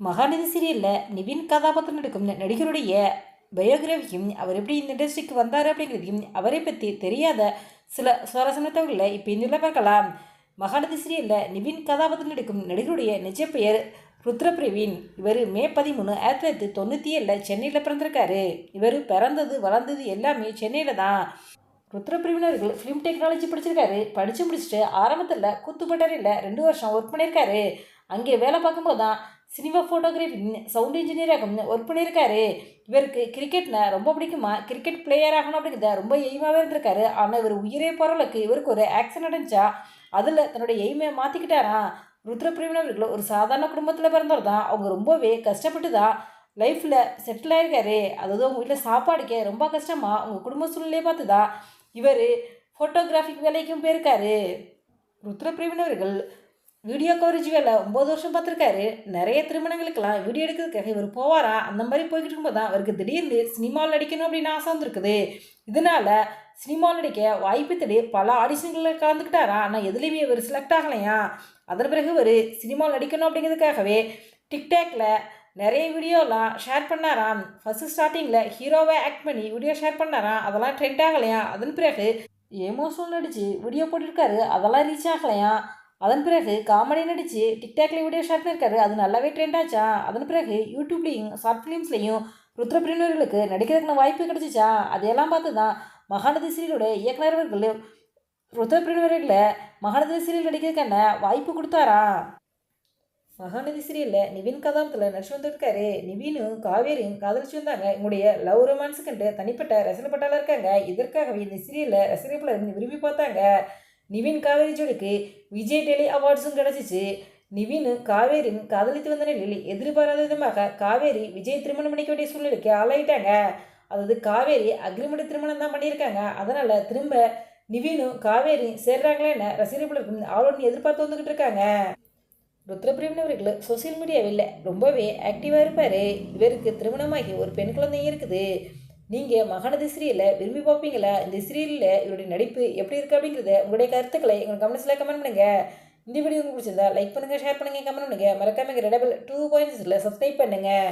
மகாநதி சீரியலில் நிவின் கதாபாத்திரம் நடிக்கும் நடிகருடைய பயோகிராஃபியும் அவர் எப்படி இந்த இண்டஸ்ட்ரிக்கு வந்தார் அப்படிங்கிறதையும் அவரை பற்றி தெரியாத சில சுவாரஸ்யமான தகவல்களை இப்போ இந்த பார்க்கலாம். மகாநதி சீரியலில் நிவின் கதாபாத்திரம் நடிக்கும் நடிகருடைய நிஜ பெயர் ருத்ரபிரவீன். இவர் மே 13, 1997 சென்னையில் பிறந்திருக்காரு. இவர் பிறந்தது வளர்ந்தது எல்லாமே சென்னையில் தான். ருத்ரபிரவீன் அவர்கள் ஃபிலிம் டெக்னாலஜி படிச்சிருக்காரு. படித்து முடிச்சுட்டு ஆரம்பத்தில் கூத்துப்பட்டறையில் 2 வருஷம் ஒர்க் பண்ணியிருக்காரு. அங்கே வேலை பார்க்கும்போது தான் சினிமா ஃபோட்டோகிராஃபி சவுண்ட் இன்ஜினியராக ஒர்க் பண்ணியிருக்காரு. இவருக்கு கிரிக்கெட்னா ரொம்ப பிடிக்குமா, கிரிக்கெட் பிளேயர் ஆகணும் அப்படிங்கிறத ரொம்ப எய்மாகவே இருந்திருக்காரு. ஆனால் இவர் உயிரே போகிறவளுக்கு இவருக்கு ஒரு ஆக்சிடென்ட் நடந்துச்சா அதில் தன்னுடைய எய்மை மாற்றிக்கிட்டாராம். ருத்ரபிரவீன் அவர்கள் ஒரு சாதாரண குடும்பத்தில் பிறந்தவர் தான். அவங்க ரொம்பவே கஷ்டப்பட்டு தான் லைஃப்பில் செட்டில் ஆகிருக்காரு. அதாவது அவங்க வீட்டில் சாப்பாடுக்கே ரொம்ப கஷ்டமாக அவங்க குடும்ப சூழ்நிலையை பார்த்து தான் இவர் ஃபோட்டோகிராஃபிக் வேலைக்கும் போயிருக்காரு. ருத்ரபிரவீன் அவர்கள் வீடியோ கவரேஜ் வேலை 9 வருஷம் பார்த்துருக்காரு. நிறைய திருமணங்களுக்கெல்லாம் வீடியோ எடுக்கிறதுக்காக இவர் போவாரா. அந்த மாதிரி போய்கிட்டு இருக்கும்போது தான் அவருக்கு திடீர்னு சினிமாவில் நடிக்கணும் அப்படின்னு ஆசை வந்துருக்குது. இதனால் சினிமாவில் நடிக்க வாய்ப்பு தேடி பல ஆடிஷன்களில் கலந்துக்கிட்டாரா. ஆனால் எதுலேயுமே இவர் செலக்ட் ஆகலையா. அதன் பிறகு இவர் சினிமாவில் நடிக்கணும் அப்படிங்கிறதுக்காகவே டிக்டாக்ல நிறைய வீடியோலாம் ஷேர் பண்ணாராம். ஃபஸ்ட்டு ஸ்டார்டிங்கில் ஹீரோவை ஆக்ட் பண்ணி வீடியோ ஷேர் பண்ணாராம். அதெல்லாம் ட்ரெண்ட் ஆகலையா. அதன் பிறகு எமோஷனல் நடித்து வீடியோ போட்டிருக்காரு. அதெல்லாம் ரீச் ஆகலையா. அதன் பிறகு காமெடி நடித்து டிக்டாக்ல வீடியோ ஷேர் பண்ணியிருக்காரு. அது நல்லாவே ட்ரெண்ட் ஆச்சா. அதன் பிறகு யூடியூப்லேயும் ஷார்ட் ஃபிலிம்ஸ்லேயும் ருத்ரபிரவீனர்களுக்கு நடிக்கிறதுக்கு வாய்ப்பு கிடச்சிச்சா. அதையெல்லாம் பார்த்து தான் மகாநதி சீரியலோட இயக்குனர் அவர்கள் ருத்ரபிரவீனர்களை மகாநதி சீரியல் நடிக்கிறதுக்கான வாய்ப்பு கொடுத்தாரா. மகாநதி சீரியலில் நிவின் கதாபாத்திரத்தில் நடிச்சு வந்துருக்காரு. நிவினும் காவேரியும் காதலிச்சு வந்தாங்க. இவங்களுடைய லவ் ரொமான்ஸுக்குன்ட்டு தனிப்பட்ட ரசிகப்பட்டாலாம் இருக்காங்க. இதற்காகவே இந்த சீரியலில் ரசிகப்பலர் விரும்பி பார்த்தாங்க. நிவின் காவேரி ஜோடிக்கு விஜய் டெலி அவார்ட்ஸும் கிடச்சிச்சு. நிவின் காவேரின் காதலித்து வந்த நிலையில் எதிர்பாராத விதமாக காவேரி விஜய் திருமணம் பண்ணிக்க வேண்டிய சூழ்நிலைக்கு ஆளாயிட்டாங்க. அதாவது காவேரி அக்ரிமெண்ட் திருமணம் தான் பண்ணியிருக்காங்க. அதனால் திரும்ப நிவினும் காவேரி சேர்றாங்களேன்னு ரசிகர்களுக்கும் ஆளோன்னு எதிர்பார்த்து வந்துக்கிட்டு இருக்காங்க. ருத்ரபிரவீன் அவர்கள் சோசியல் மீடியாவில் ரொம்பவே ஆக்டிவாக இருப்பார். இவருக்கு திருமணமாகி ஒரு பெண் குழந்தையும் இருக்குது. நீங்கள் மகாநதி சீரியலை விரும்பி பார்ப்பீங்களா? இந்த சீரியலில் இவருடைய நடிப்பு எப்படி இருக்குது அப்படிங்கிறத உங்களுடைய கருத்துக்களை எங்களுக்கு கமெண்ட்ஸில் கமெண்ட் பண்ணுங்கள். இந்த வீடியோ உங்களுக்கு பிடிச்சிருந்தா லைக் பண்ணுங்கள், ஷேர் பண்ணுங்கள், கமெண்ட் பண்ணுங்கள். மறக்காமல் ரெடபிள் 2.0 சப்ஸ்கிரைப் பண்ணுங்கள்.